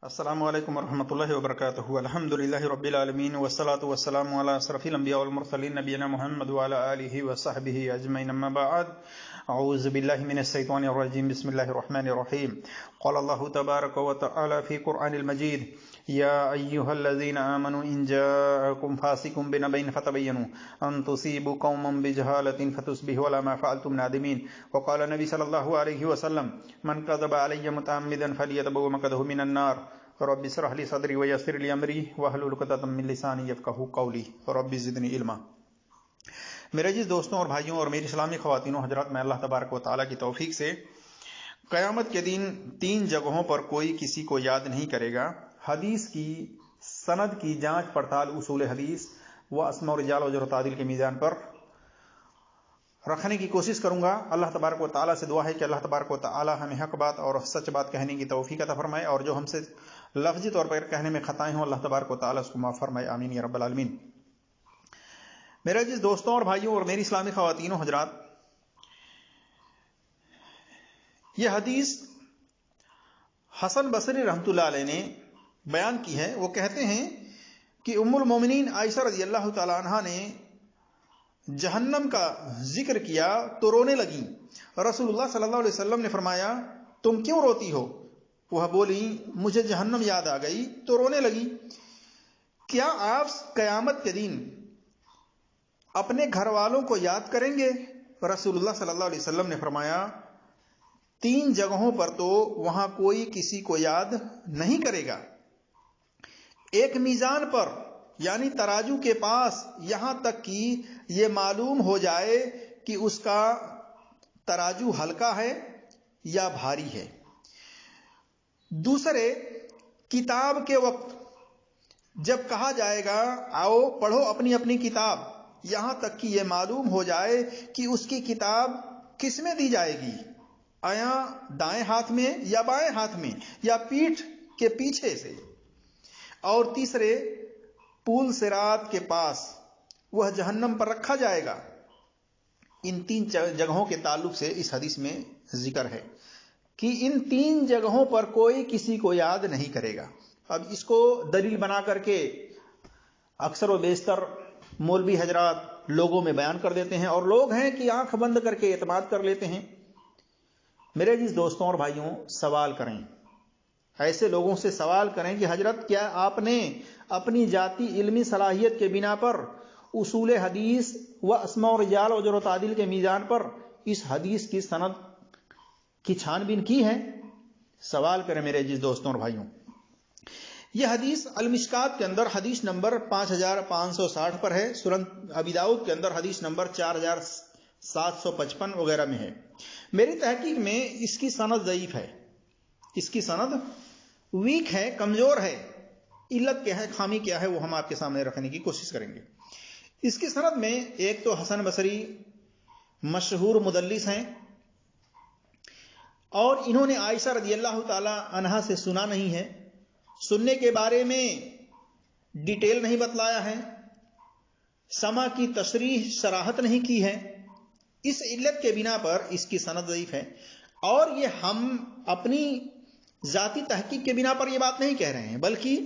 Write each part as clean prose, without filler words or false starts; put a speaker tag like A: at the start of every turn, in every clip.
A: السلام علیکم ورحمۃ اللہ وبرکاتہ الحمد للہ رب العالمین والصلاة والسلام علی اشرف الانبیاء والمرسلین نبینا محمد وعلی آلہ وصحبہ اجمعین اما بعد اعوذ باللہ من الشیطان الرجیم بسم اللہ الرحمن الرحیم قال اللہ تبارک وتعالی فی قرآن المجید یا ایہا الذین آمنوا ان جاءکم فاسق بنبأ فتبینوا ان تصیبوا قوما بجہالۃ فتصبحوا علی ما فعلتم نادمین وقال نبی صلی اللہ علیہ وسلم من کذب علی متعمدا فلیتبوأ مقعدہ من النار رب اشرح لي صدري ويسر لي امري واحلل عقدة من لساني يفقهوا قولي رب زدني علما۔ میرے عزیز دوستوں اور بھائیوں اور میری اسلامی خواتین و حضرات، میں اللہ تبارک و تعالیٰ کی توفیق سے قیامت کے دن 3 جگہوں پر کوئی کسی کو یاد نہیں کرے گا، حدیث کی سند کی جانچ پڑتال اصول حدیث و اسماء و رجال و جرح و تعدیل کے میزان پر رکھنے کی کوشش کروں گا۔ اللہ تبارک و تعالیٰ سے دعا ہے کہ اللہ تبارک و تعالیٰ ہمیں حق بات اور سچ بات کہنے کی توفیق عطا فرمائے، اور جو ہم سے لفظی طور پر کہنے میں خطائیں ہوں اللہ تبارک و تعالیٰ اس کو معاف فرمائے، آمین یا رب العالمین۔ میرے عزیز دوستوں اور بھائیوں اور میری اسلامی خواتین و حضرات، یہ حدیث حسن بصری رحمۃ اللہ علیہ نے بیان کی ہے۔ وہ کہتے ہیں کہ ام المومنین عائشہ رضی اللہ تعالی عنہا نے جہنم کا ذکر کیا تو رونے لگی۔ رسول اللہ صلی اللہ علیہ وسلم نے فرمایا تم کیوں روتی ہو؟ وہ بولی مجھے جہنم یاد آ گئی تو رونے لگی۔ کیا آپ قیامت کے دن اپنے گھر والوں کو یاد کریں گے؟ رسول اللہ صلی اللہ علیہ وسلم نے فرمایا 3 جگہوں پر تو وہاں کوئی کسی کو یاد نہیں کرے گا، ایک میزان پر یعنی ترازو کے پاس، یہاں تک کہ یہ معلوم ہو جائے کہ اس کا ترازو ہلکا ہے یا بھاری ہے۔ دوسرے، کتاب کے وقت جب کہا جائے گا آؤ پڑھو اپنی اپنی کتاب، یہاں تک کہ یہ معلوم ہو جائے کہ اس کی کتاب کس میں دی جائے گی، آیا دائیں ہاتھ میں یا بائیں ہاتھ میں یا پیٹھ کے پیچھے سے۔ اور تیسرے، پول صراط کے پاس وہ جہنم پر رکھا جائے گا۔ ان 3 جگہوں کے تعلق سے اس حدیث میں ذکر ہے کہ ان 3 جگہوں پر کوئی کسی کو یاد نہیں کرے گا۔ اب اس کو دلیل بنا کر کے اکثر و بیشتر مولوی حضرات لوگوں میں بیان کر دیتے ہیں، اور لوگ ہیں کہ آنکھ بند کر کے اعتماد کر لیتے ہیں۔ میرے عزیز دوستوں اور بھائیوں، سوال کریں، ایسے لوگوں سے سوال کریں کہ حضرت کیا آپ نے اپنی ذاتی علمی صلاحیت کے بنا پر اصول حدیث و اسماء و رجال و جرح و تعدیل کے میزان پر اس حدیث کی سند کی چھان بین کی ہے؟ سوال کریں میرے عزیز دوستوں اور بھائیوں۔ یہ حدیث المشکات کے اندر حدیث نمبر 5560 پر ہے، سنن ابی داؤد کے اندر حدیث نمبر 4755 وغیرہ میں ہے۔ میری تحقیق میں اس کی سند ضعیف ہے، اس کی سند ویک ہے، کمزور ہے۔ علت کیا ہے، خامی کیا ہے، وہ ہم آپ کے سامنے رکھنے کی کوشش کریں گے۔ اس کی سند میں ایک تو حسن بصری مشہور مدلس ہیں، اور انہوں نے عائشہ رضی اللہ تعالی عنہا سے سنا نہیں ہے، سننے کے بارے میں ڈیٹیل نہیں بتلایا ہے، سما کی تصریح صراحت نہیں کی ہے۔ اس علت کے بنا پر اس کی سند ضعیف ہے، اور یہ ہم اپنی ذاتی تحقیق کے بنا پر یہ بات نہیں کہہ رہے ہیں، بلکہ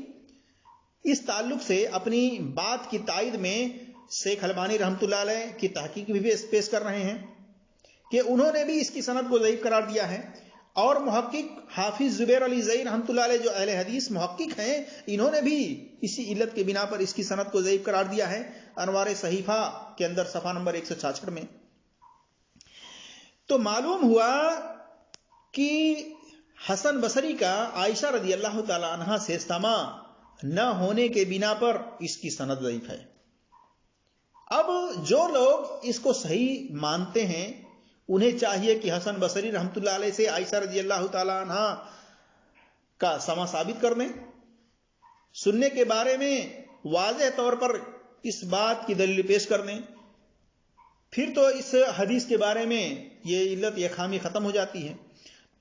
A: اس تعلق سے اپنی بات کی تائید میں شیخ البانی رحمۃ اللہ علیہ کی تحقیق بھی پیش کر رہے ہیں کہ انہوں نے بھی اس کی سند کو ضعیف قرار دیا ہے، اور محقق حافظ زبیر علی زئی رحمۃ اللہ علیہ جو اہل حدیث محقق ہیں، انہوں نے بھی اسی علت کے بنا پر اس کی سند کو ضعیف قرار دیا ہے، انوار صحیفہ کے اندر صفحہ نمبر 166 میں۔ تو معلوم ہوا کہ حسن بصری کا عائشہ رضی اللہ تعالی عنہا سے سما نہ ہونے کے بنا پر اس کی سند ضعیف ہے۔ اب جو لوگ اس کو صحیح مانتے ہیں انہیں چاہیے کہ حسن بصری رحمۃ اللہ علیہ سے عائشہ رضی اللہ تعالی عنہا کا سما ثابت کر دیں، سننے کے بارے میں واضح طور پر اس بات کی دلیل پیش کر دیں، پھر تو اس حدیث کے بارے میں یہ علت یہ خامی ختم ہو جاتی ہے۔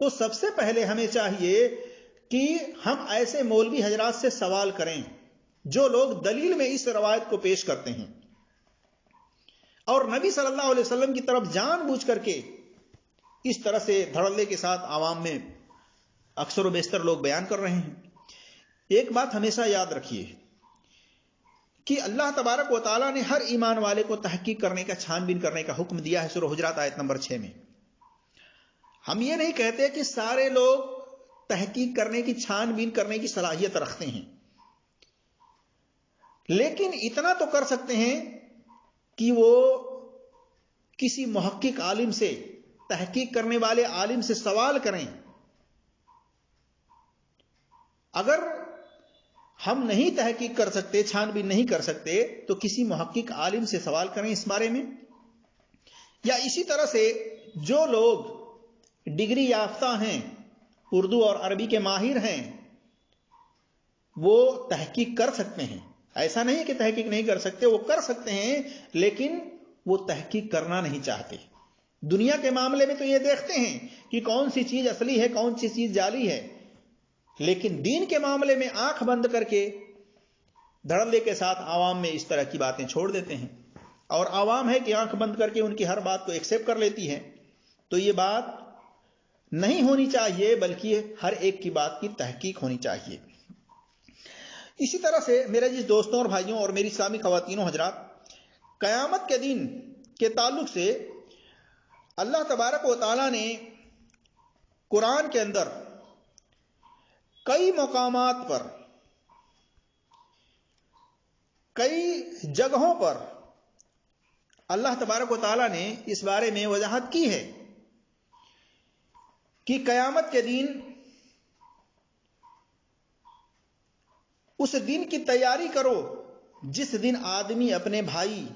A: تو سب سے پہلے ہمیں چاہیے کہ ہم ایسے مولوی حضرات سے سوال کریں جو لوگ دلیل میں اس روایت کو پیش کرتے ہیں، اور نبی صلی اللہ علیہ وسلم کی طرف جان بوجھ کر کے اس طرح سے دھڑلے کے ساتھ عوام میں اکثر و بیشتر لوگ بیان کر رہے ہیں۔ ایک بات ہمیشہ یاد رکھیے کہ اللہ تبارک و تعالیٰ نے ہر ایمان والے کو تحقیق کرنے کا، چھان بین کرنے کا حکم دیا ہے سورہ حجرات آیت نمبر 6 میں۔ ہم یہ نہیں کہتے کہ سارے لوگ تحقیق کرنے کی، چھان بین کرنے کی صلاحیت رکھتے ہیں، لیکن اتنا تو کر سکتے ہیں کہ وہ کسی محقق عالم سے، تحقیق کرنے والے عالم سے سوال کریں۔ اگر ہم نہیں تحقیق کر سکتے، چھان بین نہیں کر سکتے، تو کسی محقق عالم سے سوال کریں اس بارے میں۔ یا اسی طرح سے جو لوگ ڈگری یافتہ ہیں، اردو اور عربی کے ماہر ہیں، وہ تحقیق کر سکتے ہیں۔ ایسا نہیں کہ تحقیق نہیں کر سکتے، وہ کر سکتے ہیں، لیکن وہ تحقیق کرنا نہیں چاہتے۔ دنیا کے معاملے میں تو یہ دیکھتے ہیں کہ کون سی چیز اصلی ہے، کون سی چیز جعلی ہے، لیکن دین کے معاملے میں آنکھ بند کر کے دھڑلے کے ساتھ عوام میں اس طرح کی باتیں چھوڑ دیتے ہیں، اور عوام ہے کہ آنکھ بند کر کے ان کی ہر بات کو ایکسپٹ کر لیتی ہے۔ تو یہ بات نہیں ہونی چاہیے، بلکہ ہر ایک کی بات کی تحقیق ہونی چاہیے۔ اسی طرح سے میرے جس دوستوں اور بھائیوں اور میری اسلامی خواتین و حضرات، قیامت کے دن کے تعلق سے اللہ تبارک و تعالیٰ نے قرآن کے اندر کئی مقامات پر، کئی جگہوں پر اللہ تبارک و تعالیٰ نے اس بارے میں وضاحت کی ہے کہ قیامت کے دن، اس دن کی تیاری کرو جس دن آدمی اپنے بھائی،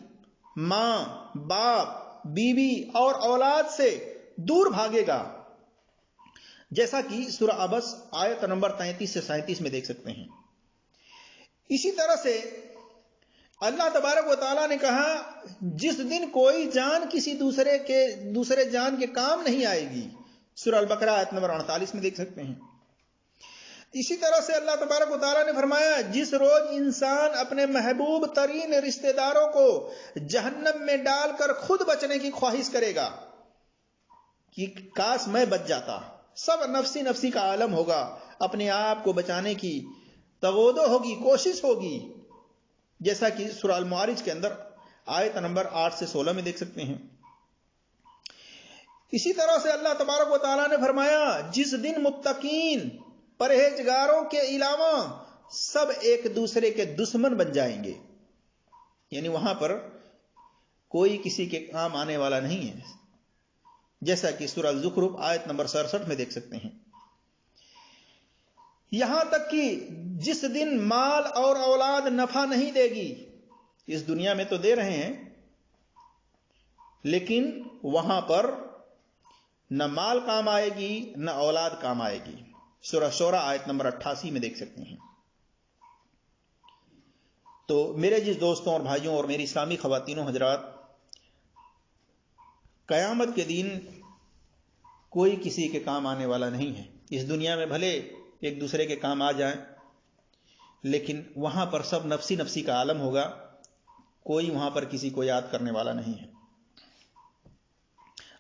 A: ماں، باپ، بیوی اور اولاد سے دور بھاگے گا، جیسا کہ سورہ عبس آیت نمبر 33 سے 37 میں دیکھ سکتے ہیں۔ اسی طرح سے اللہ تبارک و تعالیٰ نے کہا جس دن کوئی جان کسی دوسرے جان کے کام نہیں آئے گی، سورہ البقرہ آیت نمبر 48 میں دیکھ سکتے ہیں۔ اسی طرح سے اللہ تبارک و تعالیٰ نے فرمایا جس روز انسان اپنے محبوب ترین رشتہ داروں کو جہنم میں ڈال کر خود بچنے کی خواہش کرے گا کہ کاش میں بچ جاتا، سب نفسی نفسی کا عالم ہوگا، اپنے آپ کو بچانے کی تغودو ہوگی، کوشش ہوگی، جیسا کہ سورہ المعارج کے اندر آیت نمبر 8 سے 16 میں دیکھ سکتے ہیں۔ اسی طرح سے اللہ تبارک و تعالیٰ نے فرمایا جس دن متقین، پرہیزگاروں کے علاوہ سب ایک دوسرے کے دشمن بن جائیں گے، یعنی وہاں پر کوئی کسی کے کام آنے والا نہیں ہے، جیسا کہ سورہ الزخرف آیت نمبر 67 میں دیکھ سکتے ہیں۔ یہاں تک کہ جس دن مال اور اولاد نفع نہیں دے گی، اس دنیا میں تو دے رہے ہیں، لیکن وہاں پر نہ مال کام آئے گی، نہ اولاد کام آئے گی، سورہ شورى آیت نمبر 88 میں دیکھ سکتے ہیں۔ تو میرے جس دوستوں اور بھائیوں اور میری اسلامی خواتین و حضرات، قیامت کے دن کوئی کسی کے کام آنے والا نہیں ہے۔ اس دنیا میں بھلے ایک دوسرے کے کام آ جائیں، لیکن وہاں پر سب نفسی نفسی کا عالم ہوگا، کوئی وہاں پر کسی کو یاد کرنے والا نہیں ہے۔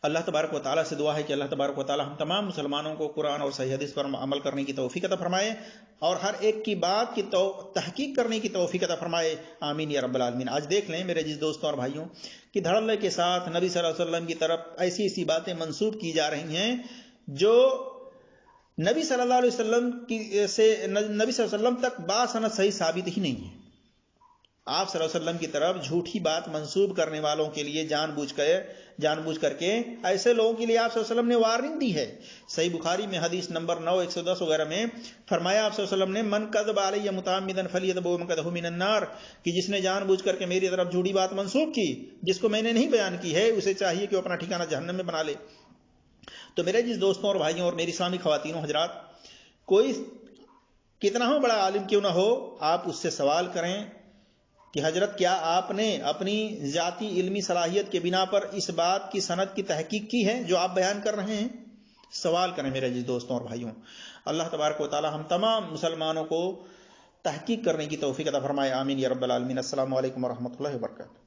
A: اللہ تبارک و تعالیٰ سے دعا ہے کہ اللہ تبارک و تعالیٰ ہم تمام مسلمانوں کو قرآن اور صحیح حدیث پر عمل کرنے کی توفیق عطا فرمائے، اور ہر ایک کی بات کی تحقیق کرنے کی توفیق عطا فرمائے، آمین یا رب العالمین۔ آج دیکھ لیں میرے جس دوستوں اور بھائیوں کہ دھڑلے کے ساتھ نبی صلی اللہ علیہ وسلم کی طرف ایسی ایسی باتیں منسوب کی جا رہی ہیں جو نبی صلی اللہ علیہ وسلم تک باسند صحیح ثابت ہی نہیں ہے۔ آپ صلی اللہ علیہ وسلم کی طرف جھوٹی بات منسوب کرنے والوں کے لیے جان بوجھ کر کے ایسے لوگوں کے لیے آپ صلی اللہ علیہ وسلم نے وارننگ دی ہے۔ صحیح بخاری میں حدیث نمبر 9، 110 وغیرہ میں فرمایا آپ صلی اللہ علیہ وسلم نے من کذب علی متعمدا فلیتبوأ مقعدہ من النار، کہ جس نے جان بوجھ کر کے میری طرف جھوٹی بات منسوب کی جس کو میں نے نہیں بیان کی ہے، اسے چاہیے کہ وہ اپنا ٹھکانہ جہنم میں بنا لے۔ تو میرے جس دوستوں اور بھائیوں اور میری اسلامی خواتین و حضرات، کوئی کتنا ہو بڑا عالم کیوں نہ ہو، آپ اس سے سوال کریں کہ حضرت کیا آپ نے اپنی ذاتی علمی صلاحیت کے بنا پر اس بات کی سند کی تحقیق کی ہے جو آپ بیان کر رہے ہیں؟ سوال کریں میرے جس دوستوں اور بھائیوں۔ اللہ تبارک و تعالی ہم تمام مسلمانوں کو تحقیق کرنے کی توفیق عطا فرمائے، آمین یا رب العالمین۔ السلام علیکم ورحمۃ اللہ وبرکاتہ۔